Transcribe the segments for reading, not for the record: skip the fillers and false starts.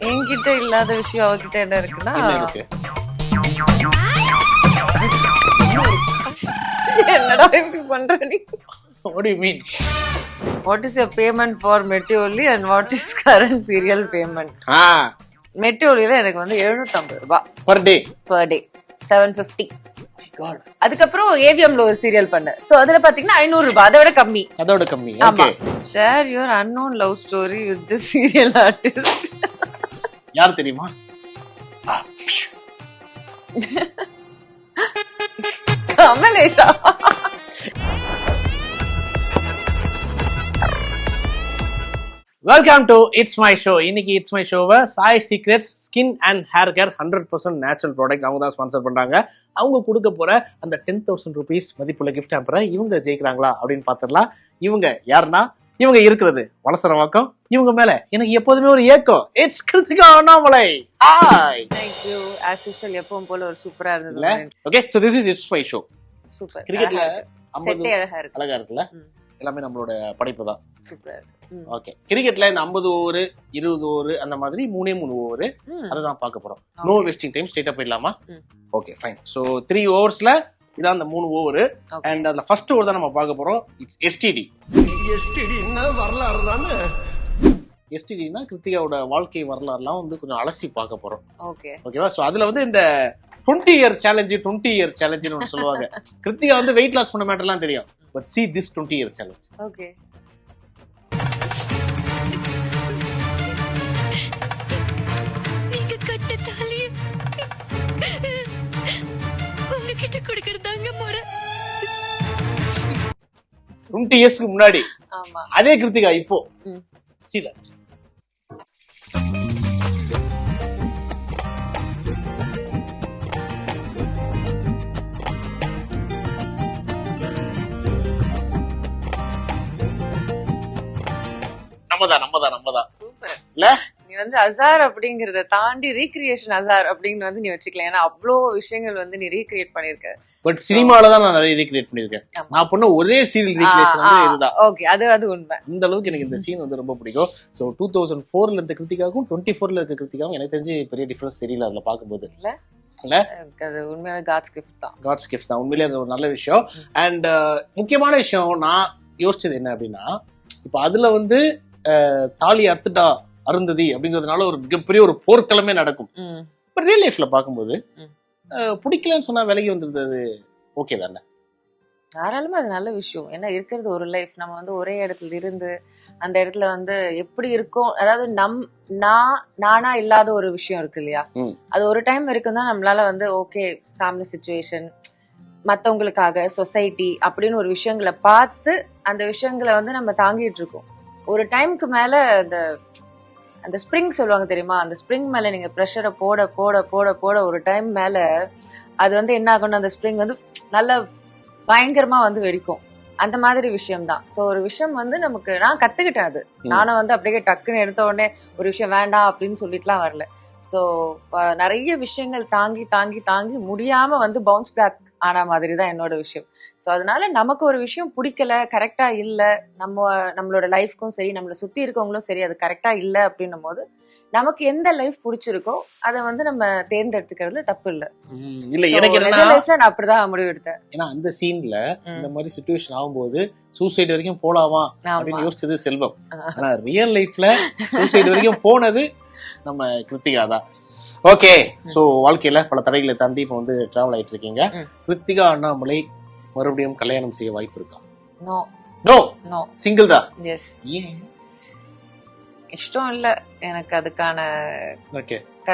என்கிட்ட இல்லாத விஷயம் அவகிட்ட என்ன இருக்குன்னா, என்ன இருக்கு? என்னடா இப்படி பண்ற நீ? What do you mean? What is your payment for Meteoli and what is current serial payment? மெட்டியோலியில எனக்கு வந்து 750 ரூபாய் per day. per day, 750. அதுக்கப்புறம் ஏவிஎம்ல ஒரு சீரியல் பண்ண, சோ அதுல பாத்தீங்கன்னா 500 ரூபாய், அதோட கம்மி. அதோட கம்மி. ஆமா. Okay. Share your unknown love story with the serial artist. யார் தெரியுமா? கமலேஷா. Welcome to it's my show. இன்னைக்கு இட்ஸ் மை ஷோவை Sai secrets skin and hair care 100% natural product அவங்க தான் ஸ்பான்சர் பண்றாங்க. அவங்க கொடுக்க போற அந்த 10,000 rupees மதிப்புள்ள கிஃப்ட் ஹேம்பரை இவங்க ஜெயிக்கிறாங்களா அப்படின்னு பாத்துடலாம். இவங்க யாருன்னா, இவங்க இருக்கிறது வலசரவாக்கம். இவங்க மேல எனக்கு எப்போதுமே ஒரு ஏக்கம். It's Krithika Annamalai. Hi. Thank you. As usual எப்பவும் போல ஒரு சூப்பரா இருந்தது. Okay, so this is it's my show. Super. கிரிக்கெட்ல செட்டே அழகா இருக்கு. அழகா இருக்குல்ல? எல்லாமே நம்மளோட படைப்பு தான். சூப்பர். ஓகே, கிரிக்கெட்ல இந்த 50 ஓவர் 20 ஓவர் அந்த மாதிரி 3 ஓவர் அதான் பார்க்க போறோம். நோ வேஸ்டிங் டைம், ஸ்ட்ரைட்டா போயிடலாமா? Okay fine. சோ 3 ஓவர்ஸ்ல இதான் அந்த 3 ஓவர். அண்ட் அதுல ஃபர்ஸ்ட் ஓவர் தான் நம்ம பார்க்க போறோம். It's STD. எஸ்டிடின்னா வரலாறு தானே. எஸ்டிடினா கிருத்திகாவோட வாழ்க்கை வரலாறுலாம் வந்து கொஞ்சம் அலசி பார்க்க போறோம். ஓகே ஓகேவா? சோ அதுல வந்து இந்த 20 year சேலஞ்சு 20 year சேலஞ்சுன்னு ஒன்று சொல்லுவாங்க. கிருத்திகா வந்து வெயிட் லாஸ் பண்ண மேட்டர்லாம் தெரியும். But see this 20 year challenge. Okay. நீங்க கட்ட தாலி உங்ககிட்ட கொடுக்கறதாங்க முறை. 20 yearsக்கு முன்னாடி ஆமா. அதே கிருத்திகா இப்போ. see that. நம்மதான் சூப்பர். இல்ல, நீ வந்து அசார் அப்படிங்கறத தாண்டி ரீக்ரியேஷன் அசார் அப்படின்னு வந்து நீ வச்சுக்கலாம். ஏன்னா அவ்வளோ விஷயங்கள் வந்து நீ ரீக்ரியேட் பண்ணிருக்க. பட் சினிமால தான் நான் நிறைய ரீக்ரியேட் பண்ணிருக்கேன். நான் பண்ண ஒரே சீரியல் ரீக்ரியேஷன் வந்து இதுதான். ஓகே, அது உண்மை. இந்த அளவுக்கு எனக்கு இந்த சீன் வந்து ரொம்ப பிடிக்கும். சோ 2004ல இருந்த கிருத்திகாவும் 24ல இருக்க கிருத்திகாவும் எனக்கு தெரிஞ்சு பெரிய டிஃபரன்ஸ் தெரியல அதுல பாக்கும்போது. இல்ல, அது உண்மையாவே காட்ஸ் கிஃப்ட் தான். காட்ஸ் கிஃப்ட் தான். உண்மையிலேயே அது ஒரு நல்ல விஷயம். அண்ட் முக்கியமான விஷயம் நான் யோசிச்சது என்ன அப்படின்னா, இப்ப அதுல வந்து தாலி அத்துட்டா அருந்ததி அப்படிங்கிறதுனால ஒரு மிகப்பெரிய ஒரு போர்க்களமே நடக்கும். பட் ரியல் லைஃப்ல பார்க்கும்போது பிடிக்கலன்னு சொன்னா விலகி வந்துருந்தது ஓகே தானே? தாராளமா அது நல்ல விஷயம். ஏன்னா இருக்கிறது ஒரு லைஃப். நம்ம வந்து ஒரே இடத்துல இருந்து அந்த இடத்துல வந்து எப்படி இருக்கும், அதாவது நானா இல்லாத ஒரு விஷயம் இருக்கு இல்லையா, அது ஒரு டைம் வரைக்கும் தான் நம்மளால வந்து ஓகே ஃபேமிலி சிச்சுவேஷன், மற்றவங்களுக்காக சொசைட்டி அப்படின்னு ஒரு விஷயங்களை பார்த்து அந்த விஷயங்களை வந்து நம்ம தாங்கிட்டு இருக்கோம். ஒரு டைமுக்கு மேல அந்த ஸ்ப்ரிங் சொல்லுவாங்க தெரியுமா, அந்த ஸ்ப்ரிங் மேல நீங்க ப்ரெஷரை போட போட போட போட ஒரு டைம் மேல அது வந்து என்ன ஆகணும், அந்த ஸ்ப்ரிங் வந்து நல்ல பயங்கரமா வந்து வெடிக்கும். அந்த மாதிரி விஷயம் தான். ஸோ ஒரு விஷயம் வந்து நமக்கு நான் கத்துக்கிட்டேன். அது நானும் வந்து அப்படியே டக்குன்னு எடுத்த உடனே ஒரு விஷயம் வேண்டாம் அப்படின்னு சொல்லிட்டுலாம் வரல. ஸோ நிறைய விஷயங்கள் தாங்கி தாங்கி தாங்கி முடியாம வந்து பவுன்ஸ் பேக் ஆன மாதிரி தான் என்னோட விஷயம். ஸோ அதனால நமக்கு ஒரு விஷயம் பிடிக்கல, கரெக்டா இல்லை, நம்மளோட லைஃப்க்கும் சரி நம்மளை சுத்தி இருக்கவங்களும் சரி அது கரெக்டா இல்லை அப்படின்னும் போது நமக்கு எந்த லைஃப் பிடிச்சிருக்கோ அதை வந்து நம்ம தேர்ந்தெடுத்துக்கிறது தப்பு இல்லை. இல்ல, எனக்கு லைஃப்ல நான் அப்படிதான் முடிவு எடுத்தேன். ஏன்னா அந்த சீன்ல இந்த மாதிரி சிச்சுவேஷன் ஆகும்போது சூசைட் வரைக்கும் போலாமா அப்படின்னு யோசிச்சது செல்வம். ஆனா ரியல் லைஃப்ல சூசைட் வரைக்கும் போனது நம்ம கிருத்திகா தான். ஓகே, சோ வாழ்க்கையில பல தடைகளை தாண்டி இப்ப வந்து டிராவல் ஆயிட்டு இருக்கீங்க. கிருத்திகா அண்ணாமலை மறுபடியும் கல்யாணம் செய்ய வாய்ப்பு இருக்கா? நோ நோ நோ, சிங்கிள் தான். எஸ். இஷ்டம் இல்ல எனக்கு, அதுக்கான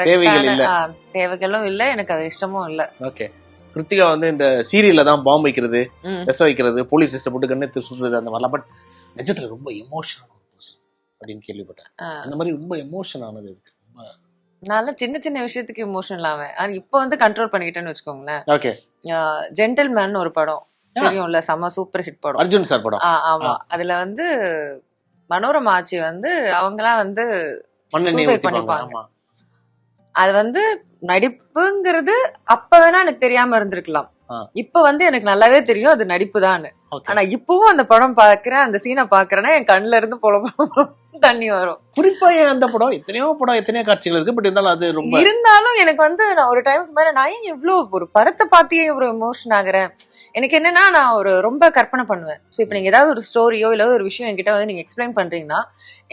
தேவைகள் இல்ல, தேவைகளும் இல்ல, எனக்கு அது இஷ்டமும் இல்ல. ஓகே, கிருத்திகா வந்து இந்த சீரியல்ல தான் பாம்பு வைக்கிறது, விஷ வைக்கிறது, போலீஸ் லிஸ்ட் போட்டு கண்ணெத்து சுடுறது அந்த மாதிரிலாம். பட் நிஜத்துல ரொம்ப எமோஷனல் அப்படின்னு கேள்விப்பட்டேன். அந்த மாதிரி ரொம்ப எமோஷன் ஆனது இதுக்கு நான் சின்ன சின்ன விஷயத்துக்கு எமோஷனல் ஆவேன். ஆனா இப்போ வந்து கண்ட்ரோல் பண்ணிக்கிட்டேன்னு வச்சுக்கோங்களேன். ஓகே, ஜென்டில்மேன் ஒரு படம் தெரியும்ல, செம சூப்பர் ஹிட் படம், அர்ஜுன் சார் படம். ஆமா, அதுல வந்து மனோரமா ஆச்சி வந்து அவங்களாம் வந்து சூசைட் பண்ணிப்பாங்க. அது வந்து நடிப்புங்கிறது அப்ப வேணா எனக்கு தெரியாம இருந்திருக்கலாம். இப்ப வந்து எனக்கு நல்லாவே தெரியும் அது நடிப்பு தான். ஆனா இப்பவும் அந்த படம் பாக்குறேன், அந்த சீனை பாக்குறேன்னா என் கண்ணுல இருந்து தண்ணி வரும். குறிப்பா ஏன் அந்த படம்? எத்தனையோ காட்சிகள் இருக்கு, பட் இருந்தாலும் அது ரொம்ப இருந்தாலும் எனக்கு வந்து நான் ஒரு டைமுக்கு மேல நான் ஏன் இவ்வளவு ஒரு படத்தை பார்த்தியே ஒரு எமோஷன் ஆகுறேன். எனக்கு என்னன்னா நான் ஒரு ரொம்ப கற்பனை பண்ணுவேன். ஸோ இப்போ நீங்க ஏதாவது ஒரு ஸ்டோரியோ இல்ல ஒரு விஷயம் என்கிட்ட வந்து நீங்க எக்ஸ்பிளைன் பண்றீங்கன்னா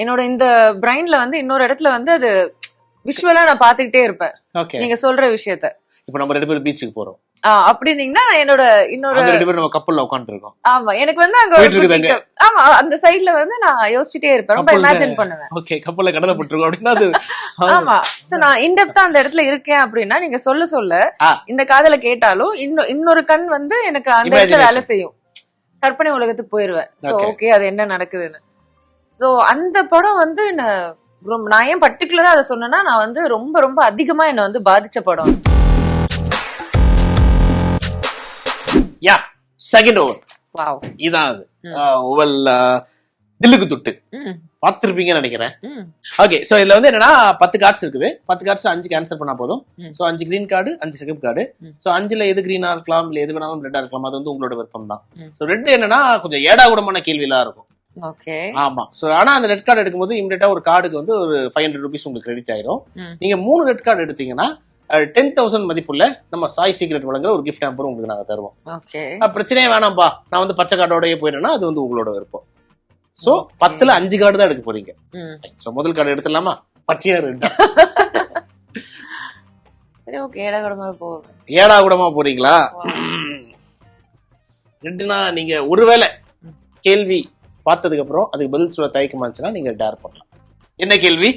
என்னோட இந்த பிரைன்ல வந்து இன்னொரு இடத்துல வந்து அது விஷுவலா நான் பாத்துக்கிட்டே இருப்பேன் நீங்க சொல்ற விஷயத்த. இப்ப நம்ம 2 பேரும் பீச்சுக்கு போறோம் அப்படின்னீங்கன்னா என்னோட இன்னொரு 2 பேரும் நம்ம கப்பல்ல உட்கார்ந்து இருக்கோம். ஆமா, எனக்கு வந்து அங்க ஆமா அந்த சைடுல வந்து நான் யோசிச்சுட்டே இருப்பேன், ரொம்ப இமேஜின் பண்ணுவேன். ஓகே, கப்பல்ல கடலை போட்டுருக்கோம் அப்படின்னா அது ஆமா. சோ நான் இன்டெப்தா அந்த இடத்துல இருக்கேன் அப்படின்னா நீங்க சொல்ல இந்த காதல கேட்டாலும் இன்னொரு கண் வந்து எனக்கு அந்த இடத்துல வேலை செய்யும். கற்பனை உலகத்துக்கு போயிருவேன். சோ ஓகே அது என்ன நடக்குதுன்னு. சோ அந்த படம் வந்து நான் ஏன் பர்டிகுலரா அதை சொன்னேன்னா நான் வந்து ரொம்ப ரொம்ப அதிகமா என்ன வந்து பாதிச்ச படம். யா செகண்ட் ஓவர். வாவ், இதான் அது. ஓவல் தில்லுக்கு துட்டு பார்த்திருப்பீங்கன்னு நினைக்கிறேன். ஓகே, சோ இதுல வந்து என்னன்னா 10 கார்ட்ஸ் இருக்குது. 10 கார்ட்ஸ் 5 கேன்சல் பண்ணா போதும். சோ 5 கிரீன் கார்டு, 5 சிகப்பு கார்டு. சோ 5ல எது கிரீனா இருக்கலாம், இல்ல எது வேணாலும் ரெட்டா இருக்கலாம். அது வந்து உங்களோட விருப்பம் தான். சோ ரெட் என்னன்னா கொஞ்சம் ஏடாகூடமான கேள்வியெல்லாம் இருக்கும். ஓகே, ஆமா. சோ ஆனா அந்த ரெட் கார்டு எடுக்கும்போது இமிடியேட்டா ஒரு கார்டுக்கு வந்து ஒரு 500 rupees உங்களுக்கு கிரெடிட் ஆயிரும். நீங்க 3 ரெட் கார்டு எடுத்தீங்கன்னா 10,000 மதிப்புள்ள நம்ம சாய் சீக்ரெட் வழங்குற ஒரு கிஃப்ட் ஹேம்பர் உங்களுக்கு நாங்க தருவோம். பிரச்சனையே வேணாம்பா, நான் வந்து பச்சை கார்டோடய போயிடுறேன்னா அது வந்து உங்களோட விருப்பம். சோ 10ல 5 கார்டு தான் எடுக்க போறீங்க. சோ முதல் கார்டு எடுத்துடலாமா? பச்சையா ரெட்டா? ஏடாகூடமா போறீங்களா? ரெண்டுனா நீங்க ஒருவேளை கேள்வி பார்த்ததுக்கு அப்புறம் அதுக்கு பதில் சொல்ல தயக்கமா இருந்துச்சுன்னா நீங்க டேர் பண்ணலாம். என்ன கேள்வி?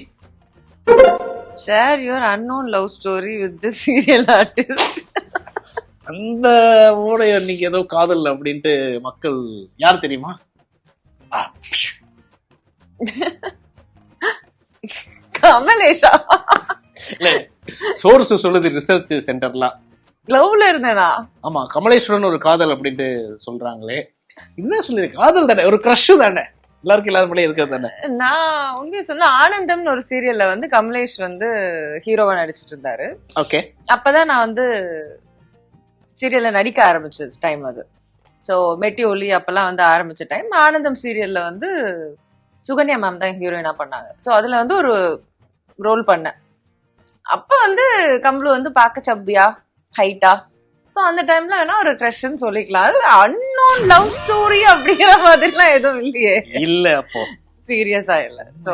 Share your unknown love story with the serial artist. அந்த ஓடைய நீங்க ஏதோ காதல் அப்படின்ட்டு மக்கள் யார் தெரியுமா? கமலேஷா? இல்ல, சோர்ஸ் சொல்லுது ரிசர்ச் சென்டர்லாம். லவ்ல இருந்தேனா? ஆமா, கமலேஸ்வரன் ஒரு காதல் அப்படின்ட்டு சொல்றாங்களே. என்ன சொல்லி காதல் தானே, ஒரு கிரஷ் தானே, எல்லாருக்கும் எல்லாரும் இருக்கிறது தானே. நான் உண்மையை சொன்னா ஆனந்தம்னு ஒரு சீரியல்ல வந்து கமலேஷ் வந்து ஹீரோவா நடிச்சிட்டு இருந்தாரு. ஓகே, அப்பதான் நான் வந்து சீரியல்ல நடிக்க ஆரம்பிச்ச டைம் அது. ஸோ மெட்டி ஒலி அப்பெல்லாம் வந்து ஆரம்பிச்ச டைம். ஆனந்தம் சீரியல்ல வந்து சுகன்யா மேம் தான் ஹீரோயினா பண்ணாங்க. ஸோ அதுல வந்து ஒரு ரோல் பண்ணேன். அப்ப வந்து கம்பளு வந்து பார்க்க சப்பியா ஹைட்டா. ஸோ அந்த டைம்ல வேணா ஒரு கிரஷ்ன்னு சொல்லிக்கலாம். அது அன்னோன் லவ் ஸ்டோரி அப்படிங்கிற மாதிரிலாம் எதுவும் இல்லையே. இல்ல, அப்போ சீரியஸா இல்ல. சோ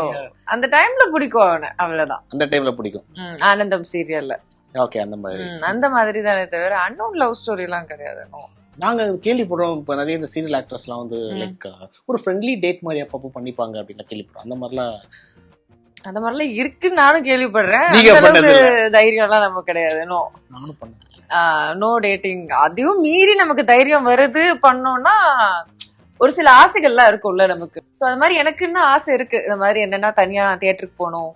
அந்த டைம்ல பிடிக்கும் அவனை, அவ்வளவுதான். அந்த டைம்ல பிடிக்கும் ஆனந்தம் சீரியல்ல. ஓகே, அந்த மாதிரி தானே தவிர அன்னோன் லவ் ஸ்டோரி எல்லாம் கிடையாது. நாங்க கேள்விப்படுறோம், இப்ப நிறைய இந்த சீரியல் ஆக்ட்ரஸ் எல்லாம் வந்து லைக் ஒரு ஃப்ரெண்ட்லி டேட் மாதிரி அப்பப்போ பண்ணிப்பாங்க அப்படின்னு கேள்விப்படுறோம். அந்த மாதிரிலாம் இருக்குன்னு நானும் கேள்விப்படுறேன். தைரியம் எல்லாம் நமக்கு கிடையாது. நானும் பண்ணேன். No dating. அதையும் மீறி நமக்கு தைரியம் வருது பண்ணோம்னா ஒரு சில ஆசைகள்லாம் இருக்கும்ல நமக்கு. சோ அது மாதிரி எனக்குன்னு ஆசை இருக்கு. இந்த மாதிரி என்னன்னா தனியா தியேட்டருக்கு போகணும்,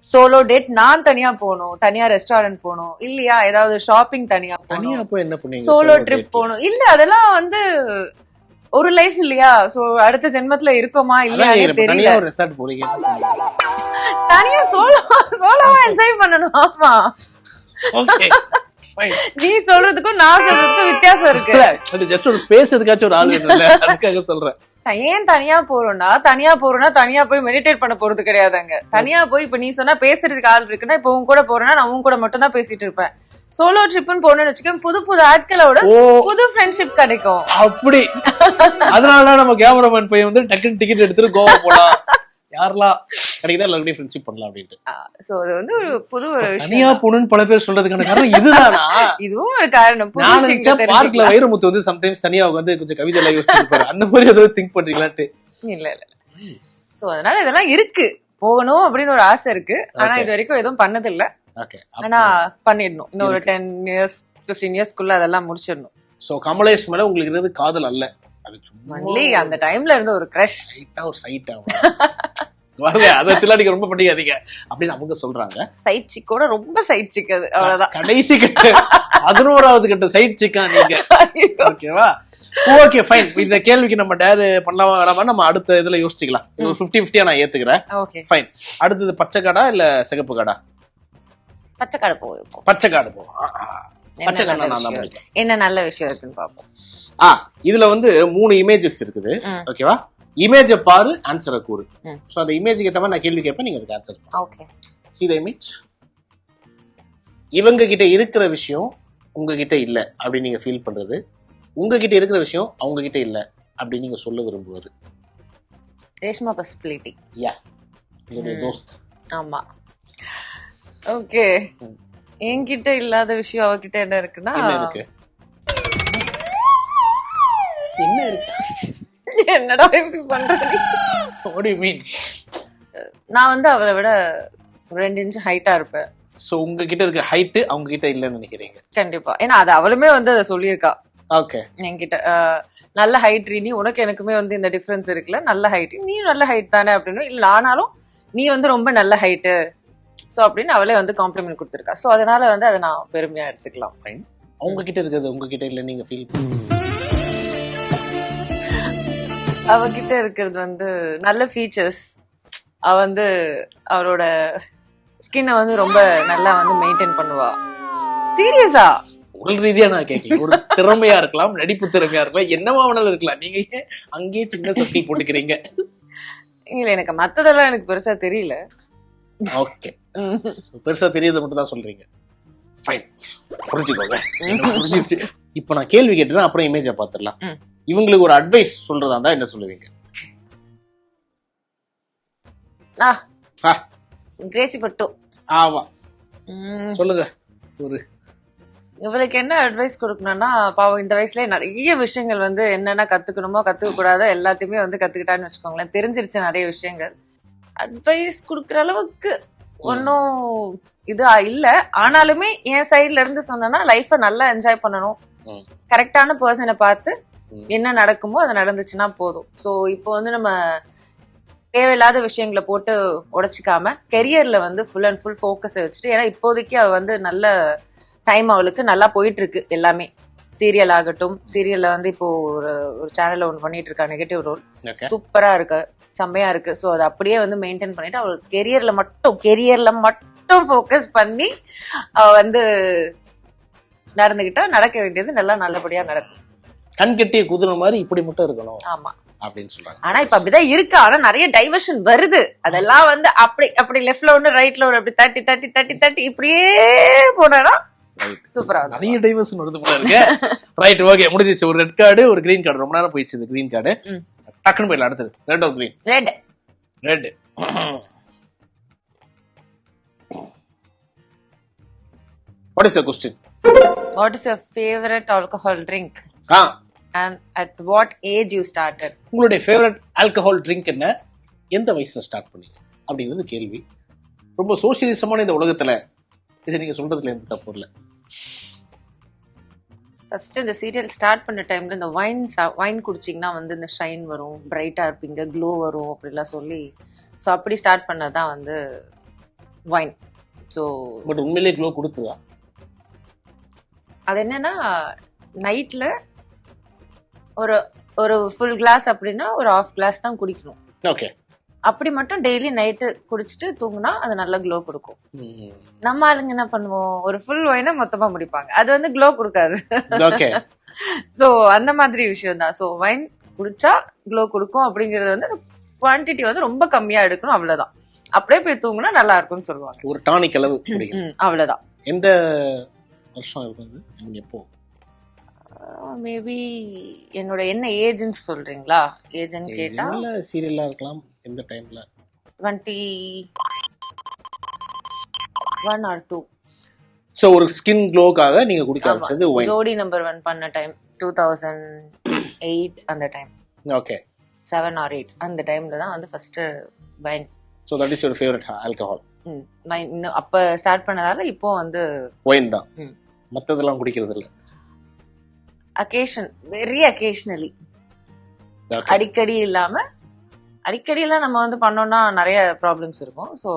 சோலோ டேட் நான் தனியா போகணும், தனியா ரெஸ்டாரண்ட் போகணும், இல்லையா ஏதாவது ஷாப்பிங் தனியா போய் என்ன பண்ணுவீங்க, சோலோ ட்ரிப் போகணும். இல்ல அதெல்லாம் வந்து ஒரு லைஃப் இல்லையா? சோ அடுத்த ஜென்மத்துல இருக்கோமா இல்லையா தெரியல. தனியா சோலோவா என்ஜாய் பண்ணணும். ஆமா, நீ சொல்றதுக்கும் நான் சொல்றதுக்கும் வித்தியாசம் இருக்கு. ஜஸ்ட் ஒரு பேசுறதுக்காச்சும் ஒரு ஆள் இல்ல, அதுக்காக சொல்றேன். ஏன் தனியா போறோம்னா தனியா போய் மெடிடேட் பண்ண போறது கிடையாதுங்க. தனியா போய் இப்ப நீ சொன்னா பேசுறதுக்கு ஆள் இருக்குன்னா இப்ப உன் கூட போறேன்னா நான் உன் கூட மட்டும் தான் பேசிட்டு இருப்பேன். சோலோ ட்ரிப்னு போனேன்னு வச்சுக்கோங்க, புது ஆட்களோட புது ஃப்ரெண்ட்ஷிப் கிடைக்கும். அப்படி அதனாலதான் நம்ம கேமராமேன் போய் வந்து டக்குன்னு டிக்கெட் எடுத்துட்டு கோவா போலாம், யாரெல்லாம் கிடைக்குதா எல்லாருக்கும் ஃப்ரெண்ட்ஷிப் பண்ணலாம் அப்படின்ட்டு. சோ அது வந்து ஒரு புது ஒரு விஷயம். தனியா போகணும்னு பல பேர் சொல்றதுக்கான காரணம் இதுதானா? இதுவும் ஒரு காரணம். பார்க்ல வைரமுத்து வந்து சம்டைம்ஸ் தனியா வந்து கொஞ்சம் கவிதை எல்லாம் யோசிச்சிருப்பாரு. அந்த மாதிரி ஏதாவது திங்க் பண்றீங்களாட்டு? இல்ல. சோ அதனால இதெல்லாம் இருக்கு, போகணும் அப்படின்னு ஒரு ஆசை இருக்கு. ஆனா இது வரைக்கும் எதுவும் பண்ணது இல்ல. ஆனா பண்ணிடணும். இன்னும் ஒரு 10 years 15 yearsக்குள்ள அதெல்லாம் முடிச்சிடணும். சோ கமலேஷ் மேல உங்களுக்கு இருந்தது காதல் அல்ல, அது சும்மா அந்த டைம்ல இருந்த ஒரு கிரஷ். ஒரு சைட்டா வாங்க, அதை வச்சுலாம் நீங்க ரொம்ப பண்ணிக்காதீங்க அப்படின்னு அவங்க சொல்றாங்க. சைட் சிக்கோட ரொம்ப சைட் சிக் அது, அவ்வளவுதான். கடைசி கட்ட 11வது கட்ட சைட் சிக்கா நீங்க. ஓகேவா? Okay fine. இந்த கேள்விக்கு நம்ம டேர் பண்ணலாமா வேணாமா நம்ம அடுத்த இதுல யோசிச்சுக்கலாம். 50-50 நான் ஏத்துக்கிறேன். Okay fine. அடுத்தது பச்சை காடா இல்ல சிகப்பு காடா? பச்சை காடு போவோம். பச்சை காடு போவோம். பச்சை காடா நான் தான். என்ன நல்ல விஷயம் இருக்குன்னு பாப்போம். இதுல வந்து 3 இமேஜஸ் இருக்குது. ஓகேவா? இமேஜை பாரு, ஆன்சரை கூறு. ம். ஸோ அந்த இமேஜுக்கு ஏற்ற மாதிரி நான் கேள்வி கேட்பேன், நீங்க அதுக்கு answer. Okay. See the image. இவங்க கிட்ட இருக்கிற விஷயம் உங்ககிட்ட இல்ல அப்படின்னு நீங்க ஃபீல் பண்றது, உங்ககிட்ட இருக்கிற விஷயம் அவங்க கிட்ட இல்ல அப்படின்னு நீங்க சொல்ல விரும்புவது. ரேஷ்மா பாசிபிலிட்டி. யா, என்னுடைய தோஸ்த். ஆமா. ஓகே. என்கிட்ட இல்லாத விஷயம் அவகிட்ட என்ன இருக்குன்னா, என்ன இருக்கு? என்ன இருக்கு? என்னடா இப்படி பண்றது? What do you mean? நான் வந்து அவளை விட 2 இன்ச் ஹைட்டா இருப்பேன். சோ உங்ககிட்ட இருக்க ஹைட் அவங்க கிட்ட இல்லன்னு நினைக்கிறீங்க? கண்டிப்பா. ஏன்னா அது அவளுமே வந்து அதை சொல்லியிருக்கா ஓகே என்கிட்ட. நல்ல ஹைட் நீ, உனக்கு எனக்குமே வந்து இந்த டிஃபரன்ஸ் இருக்குல்ல, நல்ல ஹைட், நீ நல்ல ஹைட் தானே அப்படின்னு. இல்ல ஆனாலும் நீ வந்து ரொம்ப நல்ல ஹைட்டு, சோ அப்படின்னு அவளே வந்து காம்ப்ளிமெண்ட் கொடுத்துருக்கா. சோ அதனால வந்து அதை நான் பெருமையா எடுத்துக்கலாம். ஃபைன். அவங்க கிட்ட இருக்கிறது உங்ககிட்ட இல்ல நீங்க ஃபீல் பண்ணுவீங்க? அவகிட்ட இருக்கிறது வந்து நல்ல ஃபீச்சர்ஸ். அவ வந்து அவரோட ஸ்கின்னை வந்து ரொம்ப நல்லா வந்து மெயின்டைன் பண்ணுவா. சீரியஸா? உடல் ரீதியா நான் கேட்கல. ஒரு திறமையா இருக்கலாம், நடிப்பு திறமையா இருக்கலாம், என்னவா வேணாலும் இருக்கலாம். நீங்க ஏன் அங்கேயே சின்ன சர்க்கிள் போட்டுக்கிறீங்க? இல்ல, எனக்கு மத்ததெல்லாம் எனக்கு பெருசா தெரியல. ஓகே, பெருசா தெரியாத மட்டும் தான் சொல்றீங்க. ஃபைன், புரிஞ்சுக்கோங்க, புரிஞ்சிருச்சு. இப்ப நான் கேள்வி கேட்டுறேன், அப்புறம் இமேஜை பாத்துடலாம். இவங்களுக்கு ஒரு அட்வைஸ் சொல்றதா இருந்தா என்ன சொல்லுவீங்க? கிரேசி பட்டு. ஆமா, சொல்லுங்க. ஒரு இவளுக்கு என்ன அட்வைஸ் கொடுக்கணும்னா, பாவம் இந்த வயசுல நிறைய விஷயங்கள் வந்து என்னென்ன கத்துக்கணுமோ கத்துக்க கூடாதோ எல்லாத்தையுமே வந்து கத்துக்கிட்டான்னு வச்சுக்கோங்களேன். தெரிஞ்சிருச்சு நிறைய விஷயங்கள். அட்வைஸ் கொடுக்குற அளவுக்கு ஒன்னும் இது இல்ல. ஆனாலுமே என் சைட்ல இருந்து சொன்னா, லைஃப நல்லா என்ஜாய் பண்ணணும், கரெக்டான பர்சனை பார்த்து என்ன நடக்குமோ அது நடந்துச்சுன்னா போதும். சோ இப்போ வந்து நம்ம தேவையில்லாத விஷயங்களை போட்டு உடைச்சிக்காம கெரியர்ல வந்து ஃபுல் அண்ட் ஃபுல் ஃபோக்கஸை வச்சுட்டு, ஏன்னா இப்போதைக்கு அவ வந்து நல்ல டைம் அவளுக்கு நல்லா போயிட்டு இருக்கு எல்லாமே. சீரியல் ஆகட்டும், சீரியல்ல வந்து இப்போ ஒரு சேனல்ல ஒன்று பண்ணிட்டு இருக்கா, நெகட்டிவ் ரோல், சூப்பரா இருக்கு, செம்மையா இருக்கு. ஸோ அதை அப்படியே வந்து மெயின்டைன் பண்ணிட்டு அவள் கெரியர்ல மட்டும் ஃபோக்கஸ் பண்ணி அவ வந்து நடந்துகிட்டா நடக்க வேண்டியது நல்லா நல்லபடியா நடக்கும். கண் கட்டிய குதிரை மாதிரி இப்படி மட்டும் இருக்கணும். ஆமா அப்படின்னு சொல்றாங்க. ஆனா இப்ப அப்படிதான் இருக்கு. ஆனா நிறைய டைவர்ஷன் வருது. அதெல்லாம் வந்து அப்படி லெஃப்ட்ல ஒண்ணு ரைட்ல ஒண்ணு அப்படி தட்டி தட்டி தட்டி தட்டி இப்படியே போனா சூப்பரா நிறைய டைவர்ஷன் வருது போல இருக்கு. ரைட், ஓகே, முடிஞ்சிச்சு. ஒரு ரெட் கார்டு, ஒரு கிரீன் கார்டு. ரொம்ப நேரம் போயிடுச்சு இந்த கிரீன் கார்டு. டக்குன்னு போயிடலாம். அடுத்தது red or green? Red. What is the question? What is your favorite alcohol drink? And at what age you started? உங்களுடைய ஃபேவரட் ஆல்கஹால் ட்ரிங்க் என்ன, எந்த வயசுல ஸ்டார்ட் பண்ணீங்க அப்படிங்கிறது கேள்வி. ரொம்ப சோசியலிசமான இந்த உலகத்துல இதை நீங்க சொல்றதுல எந்த தப்பு இல்லை. ஃபர்ஸ்ட் இந்த சீரியல் ஸ்டார்ட் பண்ண டைம்ல இந்த வைன் குடிச்சிங்கன்னா வந்து இந்த ஷைன் வரும், பிரைட்டா இருப்பீங்க, க்ளோ வரும் அப்படிலாம் சொல்லி, ஸோ அப்படி ஸ்டார்ட் பண்ணதான் வந்து வைன். ஸோ பட் உண்மையிலே க்ளோ கொடுத்ததா? அது என்னன்னா, நைட்ல ஒரு ஃபுல் கிளாஸ் அப்படின்னா ஒரு ஹாஃப் கிளாஸ் தான் குடிக்கணும். ஓகே. அப்படி மட்டும் டெய்லி நைட்டு குடிச்சிட்டு தூங்குனா அது நல்ல க்ளோ கொடுக்கும். நம்ம ஆளுங்க என்ன பண்ணுவோம், ஒரு ஃபுல் வைனை மொத்தமா முடிப்பாங்க, அது வந்து க்ளோ கொடுக்காது. ஓகே. சோ அந்த மாதிரி விஷயம் தான். சோ வைன் குடிச்சா க்ளோ கொடுக்கும் அப்படிங்கறது வந்து குவான்டிட்டி வந்து ரொம்ப கம்மியா எடுக்கணும், அவ்வளவுதான். அப்படியே போய் தூங்குனா நல்லா இருக்கும்னு சொல்லுவாங்க. ஒரு டானிக் அளவு அவ்வளவுதான். எந்த வருஷம் இருக்கும்? எப்போ? மேபி என்னோட என்ன ஏஜ்னு சொல்றீங்களா? ஏஜ்னு கேட்டா சீரியலா இருக்கலாம். எந்த டைம்ல? 21 or 2. சோ ஒரு ஸ்கின் க்ளோக்காக நீங்க குடிக்க ஆரம்பிச்சது வைன். ஜோடி நம்பர் 1 பண்ண டைம் 2008 அந்த டைம். ஓகே. 7 or 8 அந்த டைம்ல தான் வந்து first wine. So that is your favourite alcohol? Wine அப்ப ஸ்டார்ட் பண்ணதால இப்போ வந்து வைன் தான். மத்ததெல்லாம் குடிக்கிறது இல்ல. அகேஷன், வெரி அகேஷனலி, அடிக்கடி இல்லாம. அடிக்கடி எல்லாம் நம்ம வந்து பண்ணோம்னா நிறைய ப்ராப்ளம்ஸ் இருக்கும். சோ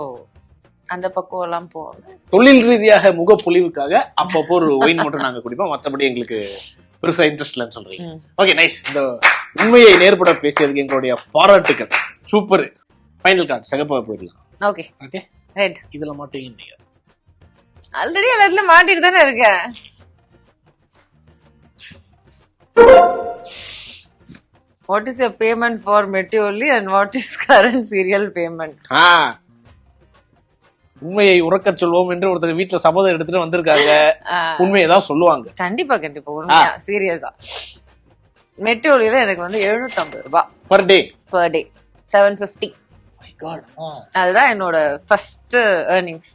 அந்த பக்கம் எல்லாம் போவாங்க. தொழில் ரீதியாக முகப்பொலிவுக்காக அப்பப்போ ஒரு ஒயின் மட்டும் நாங்க குடிப்போம், மத்தபடி எங்களுக்கு பெருசா இன்ட்ரெஸ்ட் இல்லைன்னு சொல்றீங்க. Okay, nice. இந்த உண்மையை நேர்பட பேசியதுக்கு எங்களுடைய பாராட்டுக்கள். சூப்பர். ஃபைனல் கார்டு சிகப்பா போயிடலாம். ஓகே. Okay, red. இதுல மாட்டீங்க நீங்க? ஆல்ரெடி எல்லாத்துலயும் மாட்டிட்டு தானே இருக்கேன். What is your payment for மெட்டியோலி and what is current serial payment? உண்மையை உறக்க சொல்வோம் என்று ஒருத்தர் வீட்டுல சபதம் எடுத்துட்டு வந்திருக்காங்க. உண்மையதான் சொல்லுவாங்க. கண்டிப்பா கண்டிப்பா உண்மையா சீரியஸா. மெட்டியோலியில எனக்கு வந்து 750 ரூபாய் பர் டே. 750. அதுதான் என்னோட ஃபர்ஸ்ட் ஏர்னிங்ஸ்,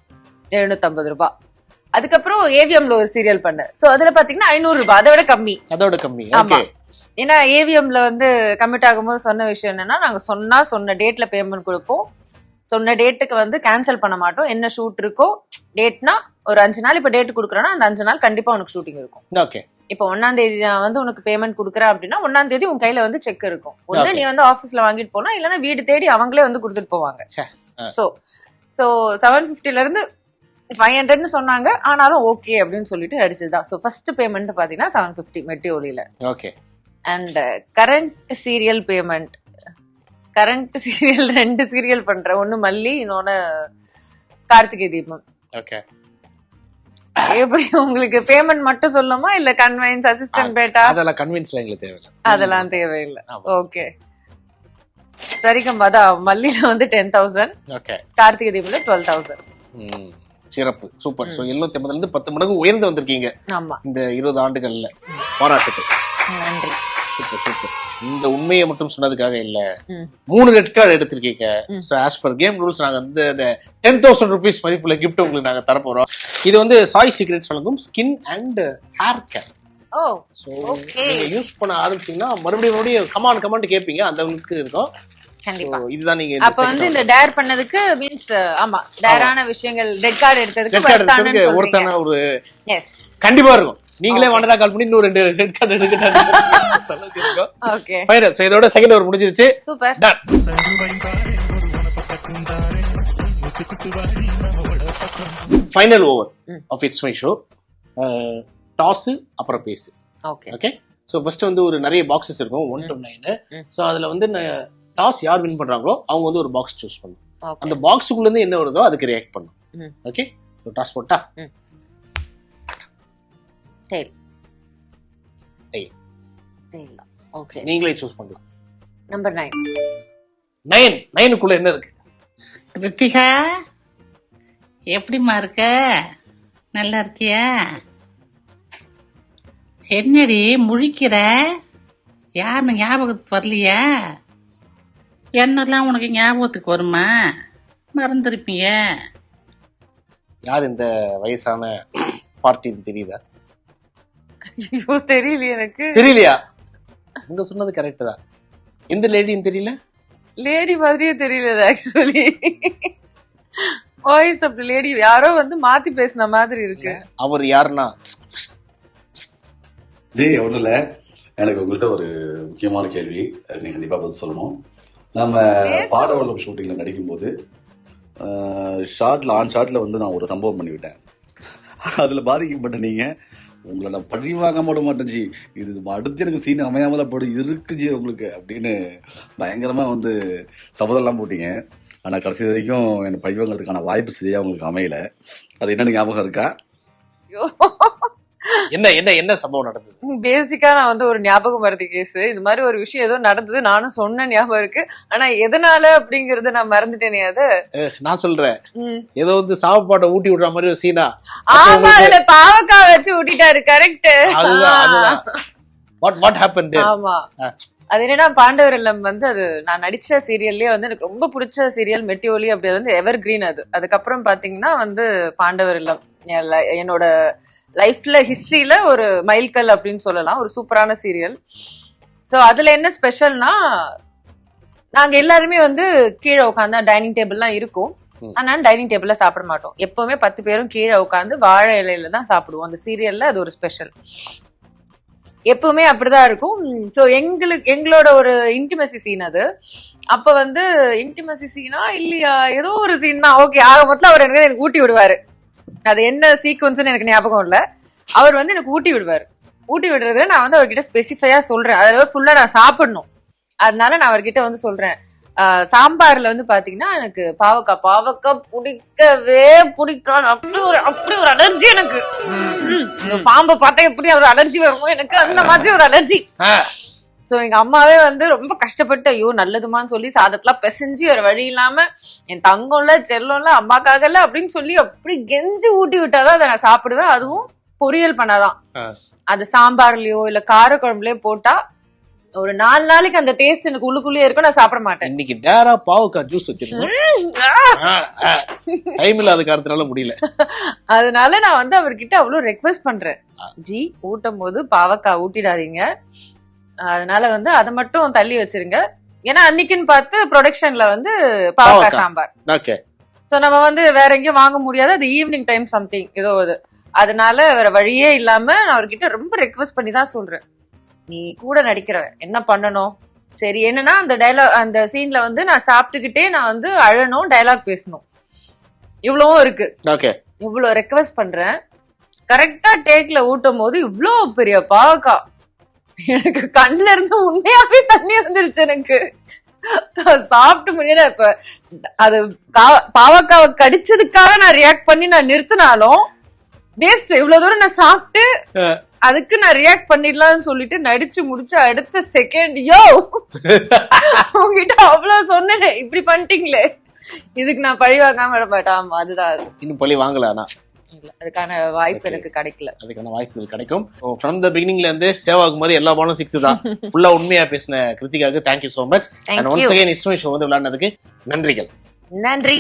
750 ரூபாய். அதுக்கப்புறம் ஏவிஎம்ல ஒரு சீரியல் பண்ணேன். சோ அதுல பாத்தீங்கன்னா 500 ரூபாய், அதோட கம்மி. ஆமா, ஏன்னா ஏவிஎம்ல வந்து கமிட் ஆகும்போது சொன்ன விஷயம் என்னன்னா, நாங்க சொன்ன டேட்ல பேமெண்ட் கொடுப்போம், சொன்ன டேட்டுக்கு வந்து கேன்சல் பண்ண மாட்டோம். என்ன ஷூட் இருக்கோ டேட்னா ஒரு 5 நாள் இப்ப டேட் குடுக்கறேன்னா அந்த 5 நாள் கண்டிப்பா உனக்கு ஷூட்டிங் இருக்கும். ஓகே, இப்ப 1ஆம் தேதி நான் வந்து உனக்கு பேமெண்ட் குடுக்கறேன் அப்படின்னா 1ஆம் தேதி உன் கையில வந்து செக் இருக்கும். ஒண்ணு நீ வந்து ஆபீஸ்ல வாங்கிட்டு போனா, இல்லன்னா வீடு தேடி அவங்களே வந்து கொடுத்துட்டு போவாங்க. சோ 750ல இருந்து 500ன்னு சொன்னாங்க. ஆனாலும் ஓகே அப்படின்னு சொல்லிட்டு அடிச்சதுதான். சோ ஃபர்ஸ்ட் பேமெண்ட் பாத்தீங்கன்னா 750 மெட்டியோலியில. Okay. And current serial payment, current serial 2 serial பண்றேன். ஒன்னு மல்லி, இன்னொன்னு கார்த்திகை தீபம். ஓகே. எப்படி உங்களுக்கு பேமெண்ட் மட்டும் சொல்லுமா இல்ல கன்வென்ஸ் அசிஸ்டன்ட் பேட்டா? அதெல்லாம் கன்வென்ஸ்ல எங்களுக்கு தேவையில்லை. அதெல்லாம் தேவையில்லை. ஓகே, சரிகம். அதான் மல்லில வந்து 10,000. ஓகே. கார்த்திகை தீபம்ல 12,000. சிறப்பு, சூப்பர். சோ 750 இருந்து 10 மடங்கு உயர்ந்து வந்திருக்கீங்க. ஆமா, இந்த 20 ஆண்டுகள்ல. பாராட்டுகள். நன்றி. Super super. இந்த உண்மையை மட்டும் சொன்னதுக்காக இல்ல, 3 ரெட் கார்டு எடுத்திருக்கீங்க. So as per game rules நாங்க வந்து அந்த 10,000 rupees மதிப்புள்ள கிஃப்ட் உங்களுக்கு நாங்க தரப்போறோம். இது வந்து சாய் சீக்ரெட்ஸ் வழங்கும் ஸ்கின் அண்ட் ஹேர் கேர். ஓ, சோ நீங்க யூஸ் பண்ண ஆரம்பிச்சீங்கன்னா மறுபடியும் கமாண்ட் கேப்பீங்க, அந்த அளவுக்கு இருக்கும். கண்டிப்பா. இதுதான் நீங்க அப்ப வந்து இந்த டேர் பண்ணதுக்கு மீன்ஸ், ஆமா, டேரான விஷயங்கள் ரெட் கார்டு எடுத்ததுக்கு ஒருத்தான ஒரு எஸ் கண்டிப்பா இருக்கும். நீங்களே வாண்டடா கால் பண்ணி இன்னும் 2 ரெட் கார்டு எடுக்கட்டாங்க. Okay, final. சோ இதோட செகண்ட் ஓவர் முடிஞ்சிருச்சு. Super. Done. Final over of it's my show. Toss அப்புறம் பேசு. Okay okay. சோ ஃபர்ஸ்ட் வந்து ஒரு நிறைய பாக்ஸஸ் இருக்கும் 1 to 9. சோ அதுல வந்து டாஸ் யார் வின் பண்றாங்களோ அவங்க வந்து ஒரு பாக்ஸ் சூஸ் பண்ணணும். அந்த பாக்ஸுக்குள்ள இருந்து என்ன வருதோ அதுக்கு ரியாக்ட் பண்ணணும். ஓகே. சோ டாஸ் போட்டா டெயில். ஓகே, நீங்களே சூஸ் பண்ணலாம். நம்பர் 9. 9க்குள்ள என்ன இருக்கு? ரித்திகா, எப்படிமா இருக்க? நல்லா இருக்கியா? என்னடி முழிக்கிற? யாருன்னு ஞாபகத்துக்கு வரலையா? என்னெல்லாம் உனக்கு ஞாபகத்துக்கு வருமா? மறந்துருப்பீங்க. யார் இந்த வயசான பார்ட்டின்னு தெரியுதா? ஐயோ, தெரியல எனக்கு. தெரியலையா? அங்க சொன்னது கரெக்ட் தான். எந்த லேடின்னு தெரியல? லேடி மாதிரியே தெரியல ஆக்சுவலி. வாய்ஸ் ஆஃப் லேடி யாரோ வந்து மாத்தி பேசின மாதிரி இருக்கு. அவர் யாருன்னா ஜெய் ஒன்றும் இல்லை, எனக்கு உங்கள்கிட்ட ஒரு முக்கியமான கேள்வி, நீங்க கண்டிப்பா பதில் சொல்லணும். நம்ம பாடவளம் ஷூட்டிங்ல நடிக்கும்போது ஆன் ஷாட்ல வந்து நான் ஒரு சம்பவம் பண்ணிவிட்டேன். அதுல பாதிக்கப்பட்ட நீங்க, உங்களை நான் பழி வாங்க மாட மாட்டேன் ஜி, இது அடுத்து எனக்கு சீன் அமையாமல போடு இருக்கு ஜி உங்களுக்கு அப்படின்னு பயங்கரமா வந்து சபதம்லாம் போட்டீங்க. ஆனா கடைசி வரைக்கும் எனக்கு பழி வாங்கிறதுக்கான வாய்ப்பு சரியா உங்களுக்கு அமையல. அது என்னன்னு ஞாபகம் இருக்கா? என்ன சம்பவம் நடந்தது? பேசிக்கா நான் வந்து ஒரு ஞாபகம் மறதி கேஸ், இது மாதிரி ஒரு விஷயம் ஏதோ நடந்தது, நானும் சொன்ன ஞாபகம் இருக்கு. ஆனா எதனால அப்படிங்கறத நான் மறந்துட்டேனே. அது நான் சொல்றேன், ஏதோ வந்து சாப்பாட்டை ஊட்டி விடுற மாதிரி ஒரு சீனா. ஆமா, அதுல பாவக்காய் வச்சு ஊட்டிட்டாரு. கரெக்ட். What happened? ஆமா, அது என்னன்னா பாண்டவர் இல்லம் வந்து அது நான் நடிச்ச சீரியல்லயே வந்து எனக்கு ரொம்ப பிடிச்ச சீரியல் மெட்டியோலி. அப்படி வந்து எவர் கிரீன். அதுக்கப்புறம் பாத்தீங்கன்னா வந்து பாண்டவர் இல்லம் என்னோட லைஃப்ல ஹிஸ்டரியில ஒரு மைல்கல் அப்படின்னு சொல்லலாம். ஒரு சூப்பரான சீரியல். சோ அதுல என்ன ஸ்பெஷல்னா, நாங்க எல்லாருமே வந்து கீழே உட்காந்து டைனிங் டேபிள்லாம் இருக்கும். ஆனா டைனிங் டேபிள்ல சாப்பிட மாட்டோம். எப்பவுமே 10 பேரும் கீழே உட்காந்து வாழை இலையில தான் சாப்பிடுவோம். அந்த சீரியல்ல அது ஒரு ஸ்பெஷல். எப்பவுமே அப்படிதான் இருக்கும். சோ எங்களோட ஒரு இன்டிமசி சீன் அது. அப்ப வந்து இன்டிமசி சீனா இல்லையா, ஏதோ ஒரு சீன் தான். ஓகே, ஆக மொத்தம் அவர் எனக்கு ஊட்டி விடுவாரு. அது என்ன சீக்வன்ஸ்னு எனக்கு ஞாபகம் இல்ல. அவர் வந்து எனக்கு ஊட்டி விடுவாரு. ஊட்டி விடுறதுல நான் வந்து அவர்கிட்ட ஸ்பெசிஃபையா சொல்றேன், அதாவது ஃபுல்லா நான் சாப்பிடணும். அதனால நான் அவர்கிட்ட வந்து சொல்றேன், சாம்பார்ல வந்து பாத்தீங்கன்னா எனக்கு பாவக்காய் பிடிக்கவே பிடிக்காது. அப்படி ஒரு அலர்ஜி எனக்கு. பாம்பை பார்த்தா எப்படி ஒரு அலர்ஜி வருமோ எனக்கு அந்த மாதிரி ஒரு அலர்ஜி. சோ எங்க அம்மாவே வந்து ரொம்ப கஷ்டப்பட்டு ஐயோ நல்லதுமான்னு சொல்லி சாதத்தெல்லாம் பிசைஞ்சு ஒரு வழி இல்லாம என் தங்கம்ல செல்லம்ல அம்மாக்காகல அப்படின்னு சொல்லி அப்படி கெஞ்சி ஊட்டி விட்டாதான் அதை நான் சாப்பிடுவேன். அதுவும் பொரியல் பண்ணாதான். அது சாம்பார்லயோ இல்ல கார குழம்புலயோ போட்டா ஒரு 4 நாளைக்கு அந்த டேஸ்ட் எனக்கு உள்ளுக்குள்ளேயே இருக்கும். நான் சாப்பிட மாட்டேன். இன்னைக்கு டேரா பாவக்காய் ஜூஸ் வச்சிருக்கோம். டைம் இல்லாத காரணத்தினால முடியல. அதனால நான் வந்து அவர்கிட்ட அவ்வளவு ரெக்வெஸ்ட் பண்றேன், ஜி ஊட்டும் போது பாவக்காய் ஊட்டிடாதீங்க, அதனால வந்து அதை மட்டும் தள்ளி வச்சிருங்க. ஏன்னா அன்னைக்குன்னு பார்த்து ப்ரொடக்ஷன்ல வந்து பாவக்காய் சாம்பார். ஓகே. சோ நம்ம வந்து வேற எங்கேயும் வாங்க முடியாது. அது ஈவினிங் டைம் சம்திங் ஏதோ அது. அதனால வேற வழியே இல்லாம நான் அவர்கிட்ட ரொம்ப ரெக்வெஸ்ட் பண்ணி தான் சொல்றேன், நீ கூட நடிக்கிற என்ன பண்ணணும், சரி என்னன்னா அந்த டைலாக் அந்த சீன்ல வந்து நான் சாப்பிட்டுக்கிட்டே நான் வந்து அழணும், டைலாக் பேசணும், இவ்வளவும் இருக்கு. ஓகே. இவ்வளவு ரெக்வெஸ்ட் பண்றேன். கரெக்டா டேக்ல ஊட்டும் போது இவ்வளவு பெரிய பாவக்கா எனக்கு கண்ணுல இருந்து உண்மையாவே தண்ணி வந்துருச்சு. எனக்கு சாப்பிட்டு முடியல. இப்ப அது பாவக்காவை கடிச்சதுக்காக நான் ரியாக்ட் பண்ணி நான் நிறுத்தினாலும் வேஸ்ட். இவ்வளவு தூரம் நான் சாப்பிட்டு அதுக்கு நான் ரியாக்ட் பண்ணிடலாம்னு சொல்லிட்டு நடிச்சு முடிச்சு அடுத்த செகண்ட் யோ உங்ககிட்ட அவ்வளவு சொன்னேன், இப்படி பண்ணிட்டீங்களே, இதுக்கு நான் பழி வாங்காம விட மாட்டேன். அதுதான் இன்னும் பழி வாங்கல. ஆனா அதுக்கான வாய்ப்பு எனக்கு கிடைக்கல. அதுக்கான வாய்ப்புகள் கிடைக்கும். ஃப்ரம் த பிகினிங்ல இருந்து சேவாக்கு மாதிரி எல்லா பாலும் 6 தான். ஃபுல்லா உண்மையா பேசின கிருத்திகாவுக்கு thank you so much. And once again it's my show வந்து விளையாடுனதுக்கு நன்றிகள். நன்றி.